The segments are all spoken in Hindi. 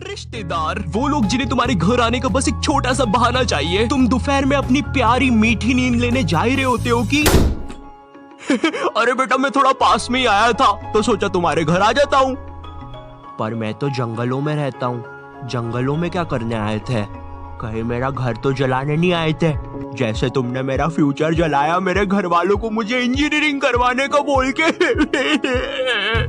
रिश्तेदार वो लोग जिन्हें तुम्हारे घर आने का बस एक छोटा सा बहाना चाहिए। तुम दोपहर में अपनी प्यारी मीठी नींद लेने जा ही रहे होते हो कि अरे बेटा मैं थोड़ा पास में ही आया था तो सोचा तुम्हारे घर आ जाता हूँ। पर मैं तो जंगलों में रहता हूँ, जंगलों में क्या करने आए थे? कहीं मेरा घर तो जलाने नहीं आए थे? जैसे तुमने मेरा फ्यूचर जलाया मेरे घर वालों को मुझे इंजीनियरिंग करवाने का बोल के।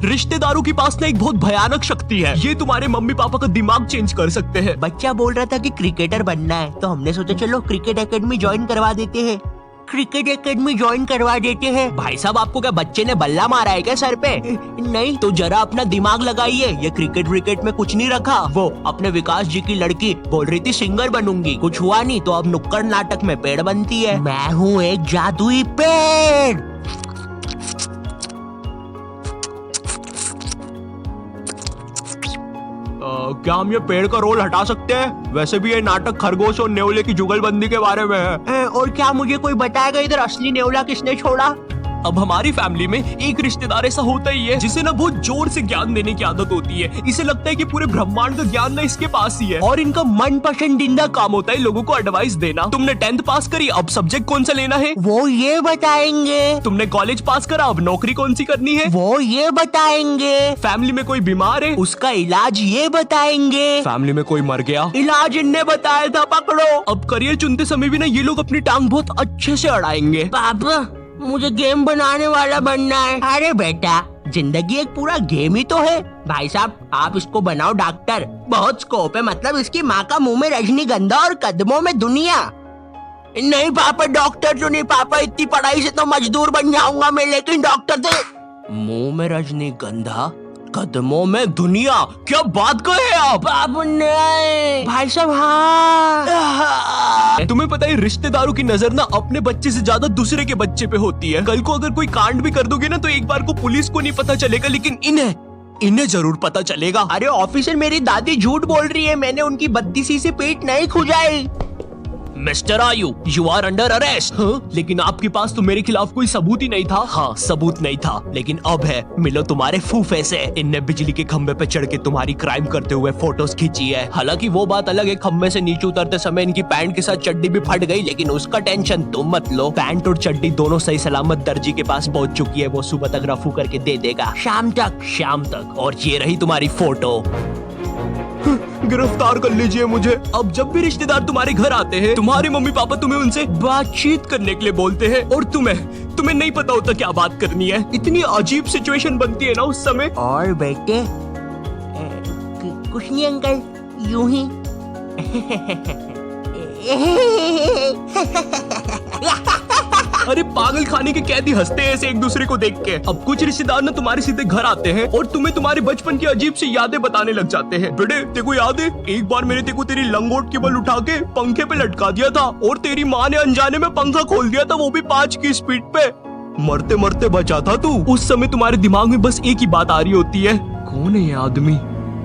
रिश्तेदारों के पास ना एक बहुत भयानक शक्ति है, ये तुम्हारे मम्मी पापा का दिमाग चेंज कर सकते हैं। बच्चा बोल रहा था कि क्रिकेटर बनना है तो हमने सोचा चलो क्रिकेट एकेडमी ज्वाइन करवा देते हैं। क्रिकेट एकेडमी ज्वाइन करवा देते हैं। भाई साहब आपको क्या बच्चे ने बल्ला मारा है क्या सर पे? नहीं तो जरा अपना दिमाग लगाइए, ये क्रिकेट विकेट में कुछ नहीं रखा। वो अपने विकास जी की लड़की बोल रही थी सिंगर बनूंगी, कुछ हुआ नहीं तो अब नुक्कड़ नाटक में पेड़ बनती है। मैं हूँ एक जादुई पेड़। क्या हम ये पेड़ का रोल हटा सकते हैं? वैसे भी ये नाटक खरगोश और नेवले की जुगलबंदी के बारे में है। और क्या मुझे कोई बताएगा इधर असली नेवला किसने छोड़ा? अब हमारी फैमिली में एक रिश्तेदार ऐसा होता ही है जिसे ना बहुत जोर से ज्ञान देने की आदत होती है। इसे लगता है कि पूरे ब्रह्मांड का ज्ञान ना इसके पास ही है और इनका मन पसंदीदा काम होता है लोगों को एडवाइस देना। तुमने 10th पास करी, अब सब्जेक्ट कौन सा लेना है वो ये बताएंगे। तुमने कॉलेज पास करा, अब नौकरी कौन सी करनी है वो ये बताएंगे। फैमिली में कोई बीमार है, उसका इलाज ये बताएंगे। फैमिली में कोई मर गया, इलाज इनने बताया था, पकड़ो। अब करियर चुनते समय भी ना ये लोग अपनी टांग बहुत अच्छे से अड़ाएंगे। पापा मुझे गेम बनाने वाला बनना है। अरे बेटा जिंदगी एक पूरा गेम ही तो है। भाई साहब आप इसको बनाओ डॉक्टर, बहुत स्कोप है। मतलब इसकी माँ का मुंह में रजनीगंधा और कदमों में दुनिया। नहीं पापा डॉक्टर तो नहीं पापा, इतनी पढ़ाई से तो मजदूर बन जाऊंगा मैं, लेकिन डॉक्टर तो। मुंह में रजनीगंधा कदमों में दुनिया, क्या बात कहे आप? नहीं भाई साहब हाँ। तुम्हें पता है रिश्तेदारों की नजर ना अपने बच्चे से ज्यादा दूसरे के बच्चे पे होती है। कल को अगर कोई कांड भी कर दोगे ना तो एक बार को पुलिस को नहीं पता चलेगा, लेकिन इन्हें जरूर पता चलेगा। अरे ऑफिसर मेरी दादी झूठ बोल रही है, मैंने उनकी 32 से पेट नहीं खुजाई। मिस्टर आयु यू आर अंडर अरेस्ट। लेकिन आपके पास तो मेरे खिलाफ कोई सबूत ही नहीं था। हाँ सबूत नहीं था, लेकिन अब है। मिलो तुम्हारे फूफे से। इनने बिजली के खंबे पे चढ़ के तुम्हारी क्राइम करते हुए फोटोज खींची है। हालांकि वो बात अलग है, खंबे से नीचे उतरते समय इनकी पैंट के साथ चड्डी भी फट गई, लेकिन उसका टेंशन तुम मत लो। पैंट और चड्डी दोनों सही सलामत दर्जी के पास पहुंच चुकी है, वो सुबह तक रफू करके दे देगा। शाम तक। और ये रही तुम्हारी फोटो। गिरफ्तार कर लीजिए मुझे। अब जब भी रिश्तेदार तुम्हारे घर आते हैं तुम्हारे मम्मी पापा तुम्हें उनसे बातचीत करने के लिए बोलते हैं और तुम्हें नहीं पता होता क्या बात करनी है। इतनी अजीब सिचुएशन बनती है ना उस समय। और बेटे कुछ नहीं अंकल, यूं ही। अरे पागल खाने के कैदी हंसते हैं ऐसे एक दूसरे को देख के। अब कुछ रिश्तेदार ना तुम्हारे सीधे घर आते हैं और तुम्हें तुम्हारे बचपन की अजीब सी यादें बताने लग जाते हैं। बेटे तेको याद है एक बार मैंने तेको तेरी लंगोट के बल उठा के पंखे पे लटका दिया था और तेरी माँ ने अनजाने में पंखा खोल दिया था, वो भी 5 की स्पीड पे। मरते मरते बचा था तू। उस समय तुम्हारे दिमाग में बस एक ही बात आ रही होती है, कौन है ये आदमी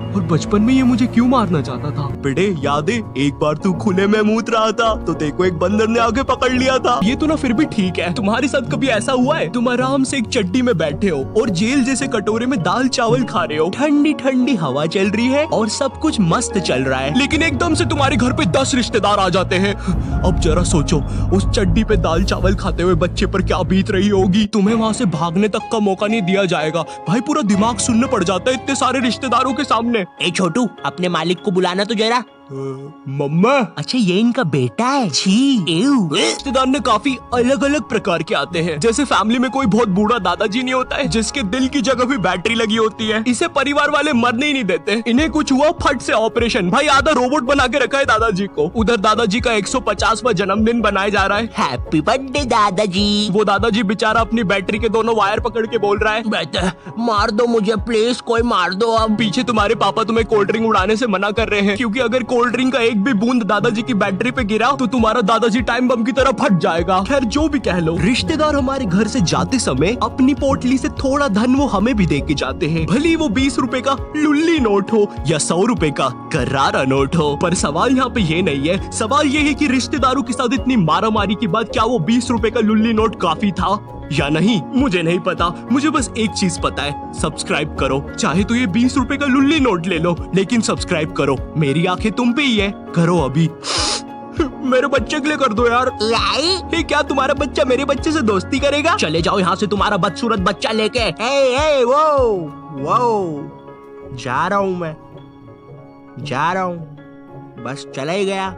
और बचपन में ये मुझे क्यों मारना चाहता था? बेटे याद है एक बार तू खुले में मूत रहा था तो तेको एक बंदर ने आके पकड़ लिया था। ये तो ना फिर भी ठीक है, तुम्हारे साथ कभी ऐसा हुआ है तुम आराम से एक चड्डी में बैठे हो और जेल जैसे कटोरे में दाल चावल खा रहे हो, ठंडी ठंडी हवा चल रही है और सब कुछ मस्त चल रहा है, लेकिन एकदम से तुम्हारे घर पे 10 रिश्तेदार आ जाते हैं। अब जरा सोचो उस चड्डी पे दाल चावल खाते हुए बच्चे पर क्या बीत रही होगी। तुम्हें वहाँ से भागने तक का मौका नहीं दिया जाएगा। भाई पूरा दिमाग सुनने पड़ जाता है इतने सारे रिश्तेदारों के सामने। ए छोटू अपने मालिक को बुलाना तो जरा। मम्मा। अच्छा ये इनका बेटा है। छी रिश्तेदार ने काफी अलग अलग प्रकार के आते हैं। जैसे फैमिली में कोई बहुत बूढ़ा दादाजी नहीं होता है जिसके दिल की जगह भी बैटरी लगी होती है, इसे परिवार वाले मरने ही नहीं देते। इन्हें कुछ हुआ फट से ऑपरेशन, भाई आधा रोबोट बना के रखा है दादाजी को। उधर दादाजी का 150वां जन्मदिन बनाया जा रहा है। हैप्पी बर्थडे दादाजी। वो दादाजी बेचारा अपनी बैटरी के दोनों वायर पकड़ के बोल रहा है, बेटा मार दो मुझे प्लीज, कोई मार दो। अब पीछे तुम्हारे पापा तुम्हें कोल्ड ड्रिंक उड़ाने से मना कर रहे हैं, क्योंकि अगर कोल्ड ड्रिंक का एक भी बूंद दादाजी की बैटरी पे गिरा तो तुम्हारा दादाजी टाइम बम की तरह फट जाएगा। खैर जो भी कह लो, रिश्तेदार हमारे घर से जाते समय अपनी पोटली से थोड़ा धन वो हमें भी दे के जाते हैं, भले वो 20 रुपए का लुल्ली नोट हो या 100 रुपए का करारा नोट हो। पर सवाल यहाँ पे ये नहीं है, सवाल ये है कि रिश्तेदारों के साथ इतनी मारामारी के बाद क्या वो 20 रुपए का लुल्ली नोट काफी था? या नहीं मुझे नहीं पता, मुझे बस एक चीज पता है, सब्सक्राइब करो। चाहे तो ये 20 रुपए का लुल्ली नोट ले लो, लेकिन सब्सक्राइब करो। मेरी आंखें तुम पे ही है, करो अभी। मेरे बच्चे के लिए कर दो यार। लाई क्या तुम्हारा बच्चा मेरे बच्चे से दोस्ती करेगा? चले जाओ यहाँ से तुम्हारा बदसूरत बच्चा लेके। ए वो जा रहा हूँ मैं, जा रहा हूँ, बस चला ही गया।